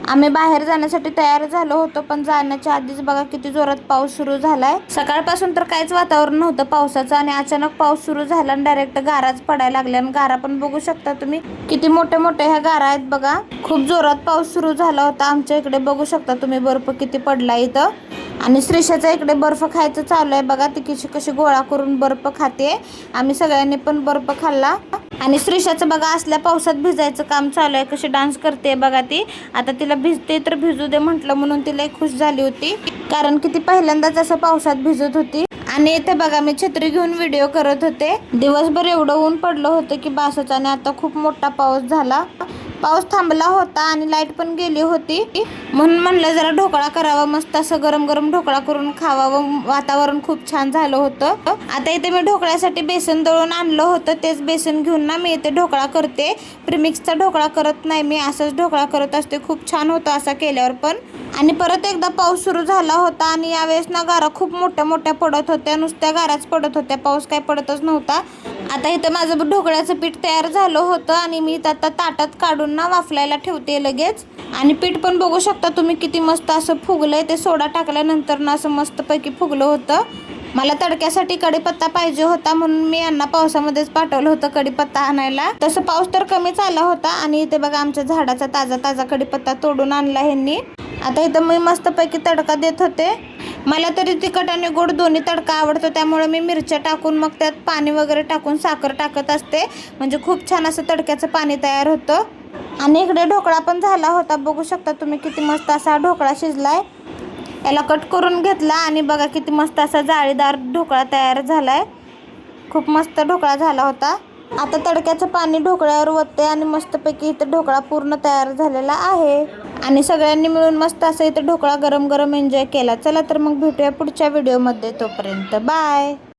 आम्ही बाहेर जाण्यासाठी तयार झालो होतो, पण जाण्याच्या आधीच बघा किती जोरात पाऊस सुरू झालाय। सकाळपासून तर काहीच वातावरण नव्हतं पावसाचं आणि अचानक पाऊस सुरू झाला आणि डायरेक्ट गाराच पडायला लागल्या आणि गारा पण बघू शकता तुम्ही किती मोठे मोठे ह्या गारा आहेत बघा। खूप जोरात पाऊस सुरू झाला होता। आमच्या इकडे बघू शकता तुम्ही बर्फ किती पडला इथं आणि श्रीषाच्या इकडे बर्फ खायचं चालू आहे बघा। ती कशी कशी गोळा करून बर्फ खाते। आम्ही सगळ्यांनी पण बर्फ खाल्ला आणि श्रीषाचं बघा असल्या पावसात भिजायचं काम चालू आहे। कशी डान्स करते बघा ती। आता तिला भिजते तर भिजू दे म्हटलं म्हणून तिला खुश झाली होती, कारण की ती पहिल्यांदाच असं पावसात भिजत होती। आणि इथे बघा मी छत्री घेऊन व्हिडिओ करत होते। दिवसभर एवढं ऊन पडलं होतं की बासच आणि आता खूप मोठा पाऊस झाला। पाऊस थांबला होता आणि लाईट पण गेली होती, म्हणून म्हणलं जरा ढोकळा करावा, मस्त असं गरम गरम ढोकळा करून खावावं। वातावरण खूप छान झालं होतं। आता इथे मी ढोकळ्यासाठी बेसन दळून आणलं होतं, तेच बेसन घेऊन ना मी इथे ढोकळा करते। प्रीमिक्सचा ढोकळा करत नाही मी, असाच ढोकळा करत असते। खूप छान होतं असा केल्यावर पण। आणि परत एकदा पाऊस सुरू झाला होता आणि यावेळेस ना गारा खूप मोठ्या मोठ्या पडत होत्या, नुसत्या गाराच पडत होत्या, पाऊस काय पडतच नव्हता। आता इथं माझं ढोकळ्याचं पीठ तयार झालं होतं आणि मी आता ताटात काढून ना वाफलायला ठेवते लगेच। आणि पीठ पण बघू शकता तुम्ही किती मस्त असं फुगलंय। ते सोडा टाकल्यानंतर ना असं मस्तपैकी फुगलं होतं। मला तडक्यासाठी कढीपत्ता पाहिजे होता, म्हणून मी यांना पावसामध्येच पाठवलं होतं कढीपत्ता आणायला। तसं पाऊस तर कमीच आला होता आणि इथे बघा आमच्या झाडाचा ताजा ताजा कढीपत्ता तोडून आणला ह्यांनी। आता इथं मी मस्तपैकी तडका देत होते। मला तरी तिखट आणि गोड दोन्ही तडका आवडतो, त्यामुळे मी मिरच्या टाकून मग त्यात पाणी वगैरे टाकून साखर टाकत असते, म्हणजे खूप छान असं तडक्याचं पाणी तयार होतं। आणि इकडे ढोकळा पण झाला होता, बघू शकता तुम्ही किती मस्त असा ढोकळा शिजलाय। याला कट करून घेतला आणि बघा किती मस्त असा जाळीदार ढोकळा तयार झालाय। खूप मस्त ढोकळा झाला होता। आता तडक्याचं पाणी ढोकळ्यावर ओतते आणि मस्तपैकी इथे ढोकळा पूर्ण तयार झालेला आहे। आणि सगळ्यांनी मिळून मस्त असं इथे ढोकळा गरम गरम एन्जॉय केला। चला तर मग भेटूया पुढच्या व्हिडिओमध्ये, तोपर्यंत बाय।